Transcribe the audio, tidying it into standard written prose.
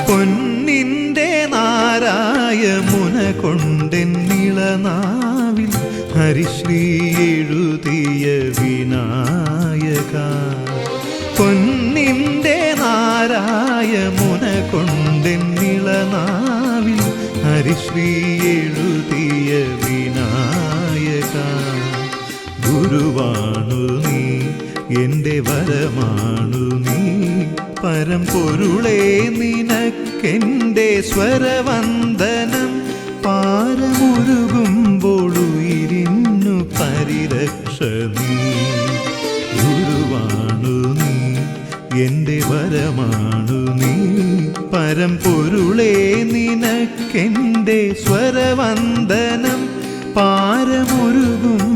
പൊന്നിൻ്റെ നാരായ മുന കൊണ്ടെന്നിളനാവിൽ ഹരിശ്രീ എഴുതിയ വിനായക. പൊന്നിൻ്റെ നാരായ മുന കൊണ്ടെന്നിളനാവിൽ ഹരിശ്രീ എഴുതിയ വിനായക. ഗുരുവാണു നീ, എൻ്റെ വരമാണു നീ, പരമ്പൊരുളേ നിനക്കെൻ്റെ സ്വരവന്ദനം. പാരമുരുകുമ്പോൾ ഉയിരിന്നു പരിരക്ഷ നീ. ഗുരുവാണു നീ, എൻ്റെ വരമാണു നീ, പരമ്പൊരുളേ നിനക്കെൻ്റെ സ്വരവന്ദനം. പാരമുരുകും